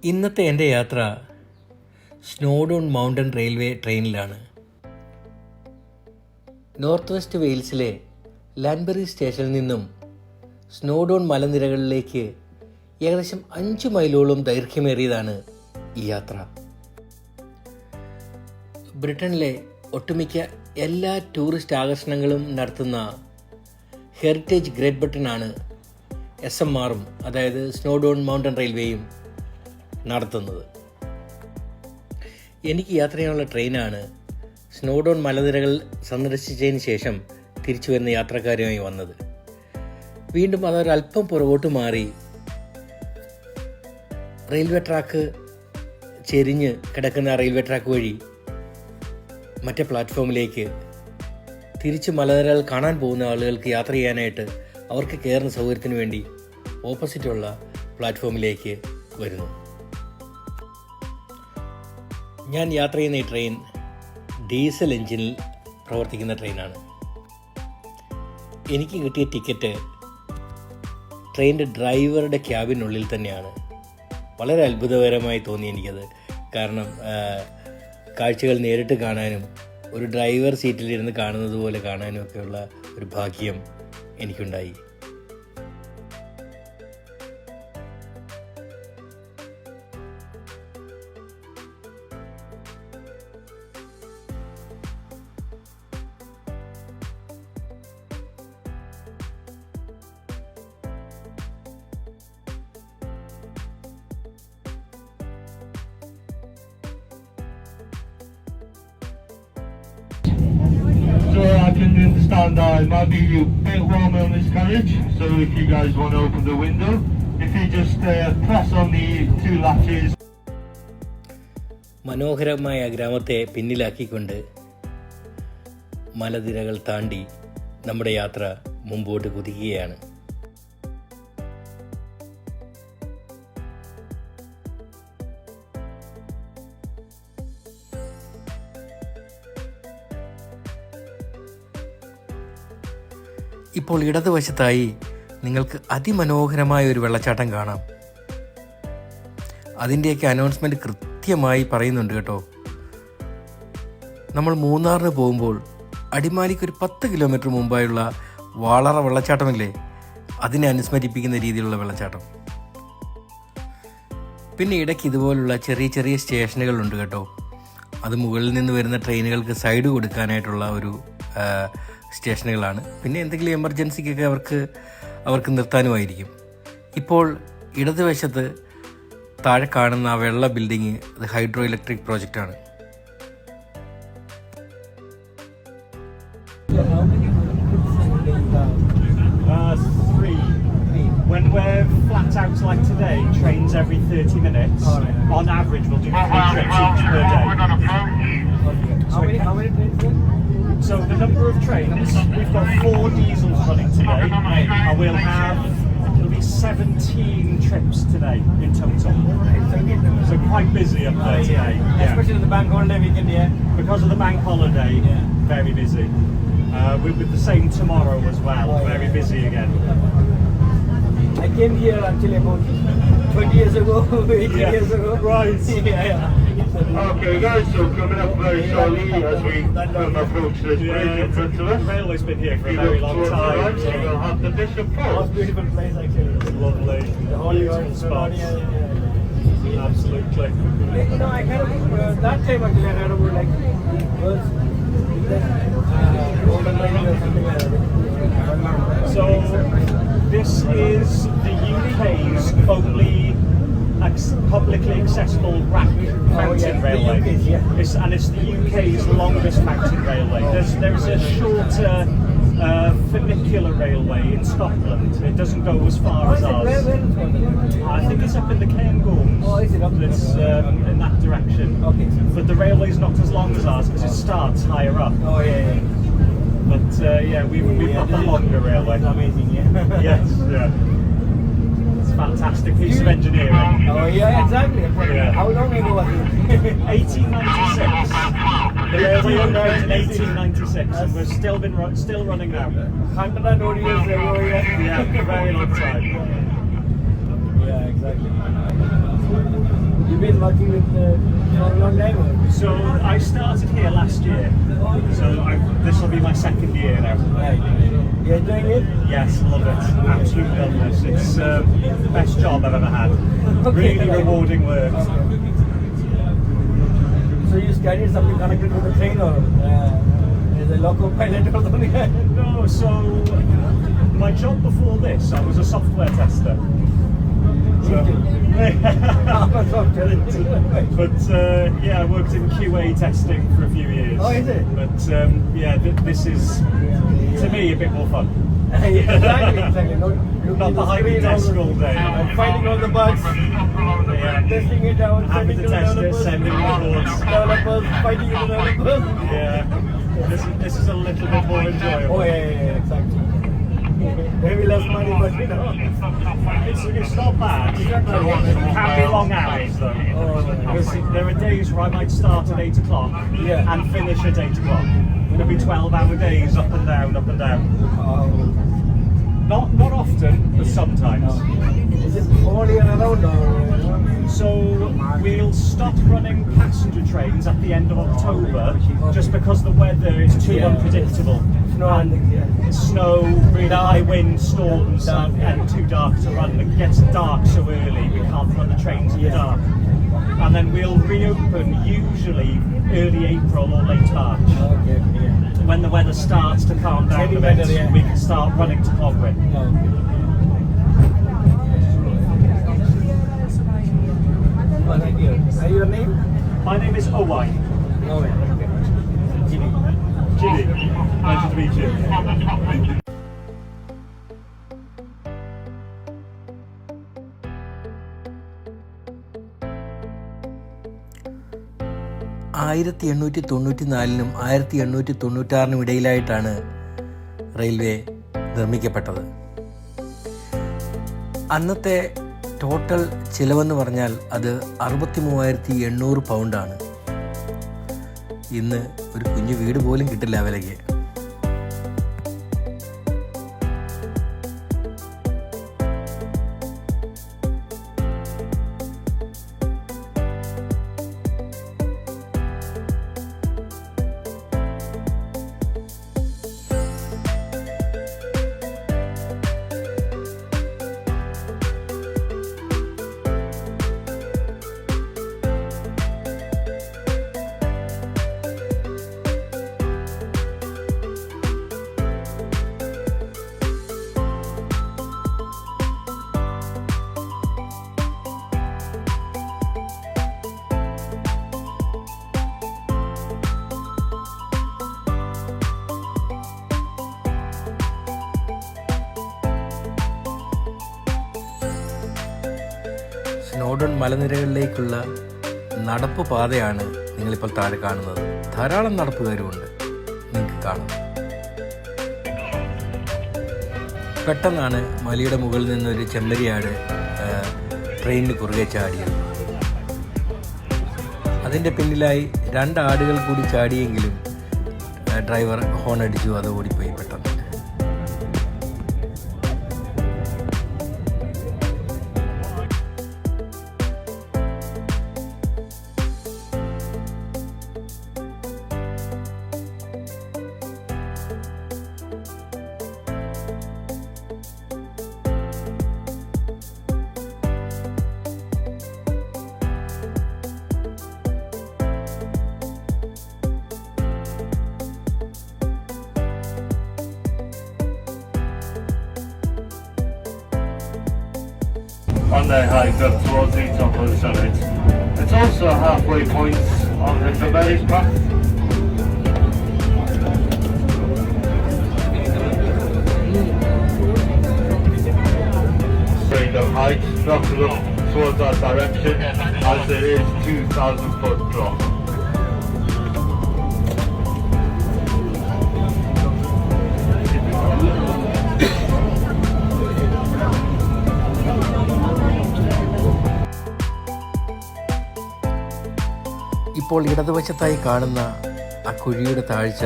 ഇന്നത്തെ എൻ്റെ യാത്ര സ്നോഡോൺ മൗണ്ടൻ റെയിൽവേ ട്രെയിനിലാണ്. നോർത്ത് വെസ്റ്റ് വെയിൽസിലെ ലാൻബറി സ്റ്റേഷനിൽ നിന്നും സ്നോഡോൺ മലനിരകളിലേക്ക് ഏകദേശം 5 മൈലോളം ദൈർഘ്യമേറിയതാണ് ഈ യാത്ര. ബ്രിട്ടനിലെ ഒട്ടുമിക്ക എല്ലാ ടൂറിസ്റ്റ് ആകർഷണങ്ങളും നടത്തുന്ന ഹെറിറ്റേജ് ഗ്രേറ്റ് ബ്രിട്ടനാണ് SMRഉം അതായത് സ്നോഡോൺ മൗണ്ടൻ റെയിൽവേയും നടത്തുന്നത്. എനിക്ക് യാത്ര ചെയ്യാനുള്ള ട്രെയിനാണ് സ്നോഡോൺ മലനിരകൾ സന്ദർശിച്ചതിന് ശേഷം തിരിച്ചു വരുന്ന യാത്രക്കാരുമായി വന്നത്. വീണ്ടും അതൊരല്പം പുറകോട്ട് മാറി റെയിൽവേ ട്രാക്ക് ചെരിഞ്ഞ് കിടക്കുന്ന റെയിൽവേ ട്രാക്ക് വഴി മറ്റേ പ്ലാറ്റ്ഫോമിലേക്ക് തിരിച്ച് മലനിരകൾ കാണാൻ പോകുന്ന ആളുകൾക്ക് യാത്ര ചെയ്യാനായിട്ട് അവർക്ക് കയറുന്ന സൗകര്യത്തിന് വേണ്ടി ഓപ്പോസിറ്റുള്ള പ്ലാറ്റ്ഫോമിലേക്ക് വരുന്നു. ഞാൻ യാത്ര ചെയ്യുന്ന ഈ ട്രെയിൻ ഡീസൽ എഞ്ചിനിൽ പ്രവർത്തിക്കുന്ന ട്രെയിനാണ്. എനിക്ക് കിട്ടിയ ടിക്കറ്റ് ട്രെയിനിൻ്റെ ഡ്രൈവറുടെ ക്യാബിനുള്ളിൽ തന്നെയാണ്. വളരെ അത്ഭുതകരമായി തോന്നി എനിക്കത്. കാരണം കാഴ്ചകൾ നേരിട്ട് കാണാനും ഒരു ഡ്രൈവർ സീറ്റിലിരുന്ന് കാണുന്നത് പോലെ കാണാനും ഒക്കെയുള്ള ഒരു ഭാഗ്യം എനിക്കുണ്ടായി. So I can understand that it might be a bit warmer on this carriage, so if you guys want to open the window, if you just press on the 2 latches. മനോഹരമായ ഗ്രാമത്തെ പിന്നിലാക്കിക്കൊണ്ട് മലനിരകൾ താണ്ടി നമ്മുടെ യാത്ര മുമ്പോട്ട് കുതിക്കുകയാണ്. ഇപ്പോൾ ഇടതുവശത്തായി നിങ്ങൾക്ക് അതിമനോഹരമായ ഒരു വെള്ളച്ചാട്ടം കാണാം. അതിൻ്റെയൊക്കെ അനൗൺസ്മെൻറ്റ് കൃത്യമായി പറയുന്നുണ്ട് കേട്ടോ. നമ്മൾ മൂന്നാറിന് പോകുമ്പോൾ അടിമാലിക്ക് ഒരു 10 കിലോമീറ്റർ മുമ്പായുള്ള വാളറ വെള്ളച്ചാട്ടമില്ലേ, അതിനെ അനുസ്മരിപ്പിക്കുന്ന രീതിയിലുള്ള വെള്ളച്ചാട്ടം. പിന്നെ ഇടയ്ക്ക് ഇതുപോലുള്ള ചെറിയ ചെറിയ സ്റ്റേഷനുകളുണ്ട് കേട്ടോ. അത് മുകളിൽ നിന്ന് വരുന്ന ട്രെയിനുകൾക്ക് സൈഡ് കൊടുക്കാനായിട്ടുള്ള ഒരു സ്റ്റേഷനുകളാണ്. പിന്നെ എന്തെങ്കിലും എമർജൻസിക്കൊക്കെ അവർക്ക് നിർത്താനുമായിരിക്കും. ഇപ്പോൾ ഇടതുവശത്ത് താഴെ കാണുന്ന ആ വെള്ള ബിൽഡിങ് അത് ഹൈഡ്രോ ഇലക്ട്രിക് പ്രോജക്റ്റാണ്. When we're flat out like today, trains every 30 minutes. On average, we'll do 3 trips each per day. How many trains there? So the number of trains, we've got 4 diesels running today, and it'll be 17 trips today in total. So quite busy up there today. Yeah. Especially on the bank holiday weekend, yeah. Because of the bank holiday, very busy. With the same tomorrow as well, very busy again. I came here actually about 20 years ago, 18 years ago. Right. Yeah. Okay guys, so coming up very shortly as we approach this bridge in front of us. The railway's been here for a We very look long towards the time. right, so we'll have the Bishop Most Falls. beautiful place actually. It's lovely. The holy Beautiful spots. yeah. Absolutely. You know, I kind of that time actually I heard about like world's golden line or something like that. So this is the UK's only publicly accessible mountain railway. UK's, yeah. It's the UK's longest mountain railway. There's a shorter funicular railway in Scotland. It doesn't go as far as ours. Where I think it's up in the Cairngorms. Oh, is it up there? It's in that direction. Okay. But the railway's not as long as ours because it starts higher up. Oh yeah. But we've got the longer railway. It's amazing, yeah. Yes, yeah. It's a fantastic piece of engineering. Oh yeah, exactly. Yeah. How long ago was it? 1896. The railway opened in 1896, and we're still running now. 100 odd years ago, yeah. Yeah, a very long time. Yeah, exactly. you've been working with for a long time? Or? So I started here last year. So this will be my second year now. Right. You enjoying it? Yes, love it. Absolutely love this. It's the best job I've ever had. Okay. Really rewarding work. So you studied something connected with the train or as a loco pilot or something? No, so my job before this, I was a software tester. So, but yeah, I worked in QA testing for a few years. Oh, is it? But yeah, this is to me a bit more fun. exactly. Not behind the desk all day. And finding all the bugs, testing it out, Having sending to test it, developers, sending reports. developers, fighting the developers. Yeah, this is a little bit more enjoyable. Oh yeah, exactly. Maybe less money, but you know. It's not bad. It can be long hours though. Because there are days where I might start at 8 o'clock and finish at 8 o'clock. There'll be 12-hour days up and down, up and down. Not often, but sometimes. Is it all year around or? So we'll stop running passenger trains at the end of October just because the weather is too unpredictable. Snow, really high wind, storms, and too dark to run. It gets dark so early, we can't run the trains in the dark. And then we'll reopen usually early April or late March. When the weather starts to calm down a bit, we can start running to Clogwyn. Are your name? My name is Owain. Jimmy. Jimmy. Pleasure to meet you. ആയിരത്തി 1894 1896 ഇടയിലായിട്ടാണ് railway നിർമ്മിക്കപ്പെട്ടത്. അന്നത്തെ total ചിലവെന്ന് പറഞ്ഞാൽ അത് 63,800 പൗണ്ടാണ്. ഇന്ന് ഒരു കുഞ്ഞു വീട് പോലും കിട്ടില്ല ആ വിലയ്ക്ക്. സ്നോഡൺ മലനിരകളിലേക്കുള്ള നടപ്പ് പാതയാണ് നിങ്ങളിപ്പോൾ താഴെ കാണുന്നത്. ധാരാളം നടപ്പുകാരുമുണ്ട്, നിങ്ങൾക്ക് കാണാം. പെട്ടെന്നാണ് മലയുടെ മുകളിൽ നിന്നൊരു ചെമ്മരിയാട് ട്രെയിനിന് കുറുകെ ചാടിയത്. അതിൻ്റെ പിന്നിലായി 2 ആടുകൾ കൂടി ചാടിയെങ്കിലും ഡ്രൈവർ ഹോൺ അടിച്ചു, അത് ഓടിപ്പോയി പെട്ടെന്ന്. On their hike up towards the top of the summit. It's also a halfway point on the Tiberius path. Range of height, drop to look towards that direction as there is 2,000 foot drop. ഇപ്പോൾ ഇടതുവശത്തായി കാണുന്ന ആ കുഴിയുടെ താഴ്ച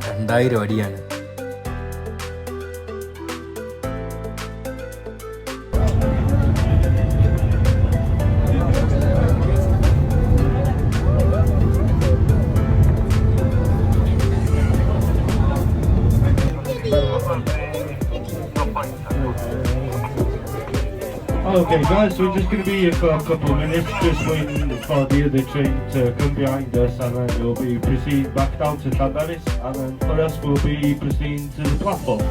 2000 അടിയാണ്. Okay guys, we're just going to be here for a couple of minutes, just waiting for the other train to come behind us, and then we'll be proceeding back down to Llanberis, and then for us we'll be proceeding to the platform.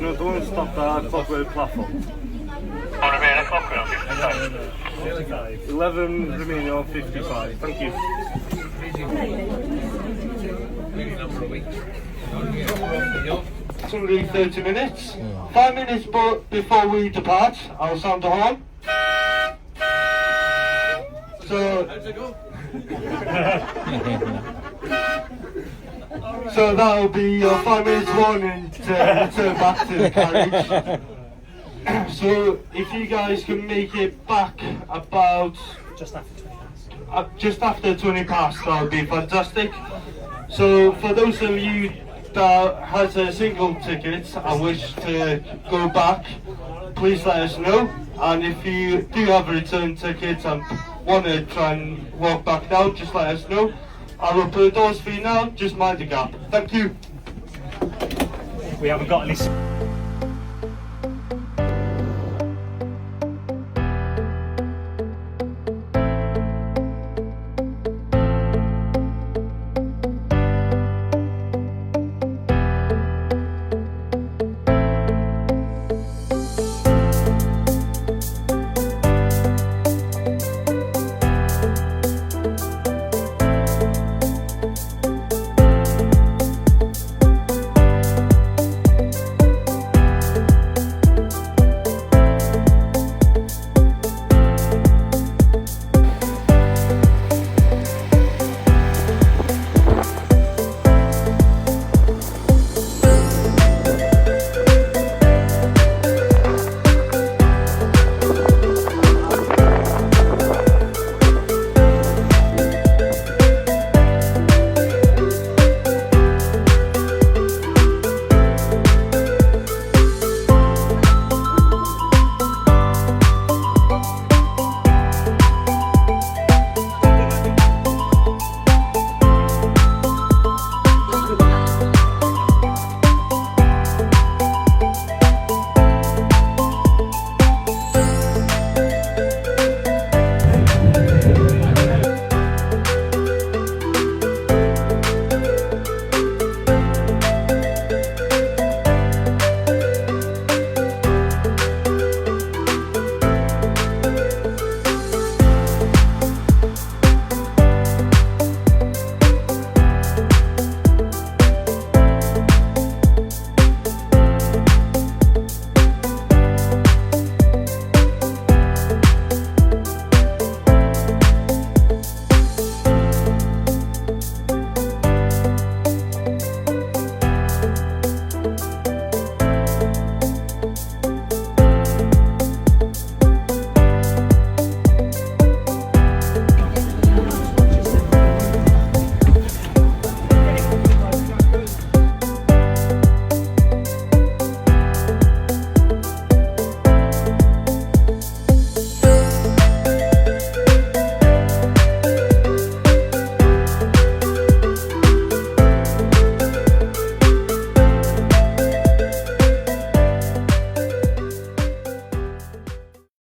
No, don't stop the Clockwork platform. 11 remaining on 55. Thank you. It's only 30 minutes. 5 minutes before we depart, I'll sound the horn. So that'll be your 5 minutes warning to return back to the carriage. So if you guys can make it back about just after 20 past, that would be fantastic. So for those of you that has a single ticket and wish to go back, please let us know. And if you do have a return ticket and want to try and walk back down, just let us know. I'll open the doors for you now, just mind the gap. Thank you. We haven't got any.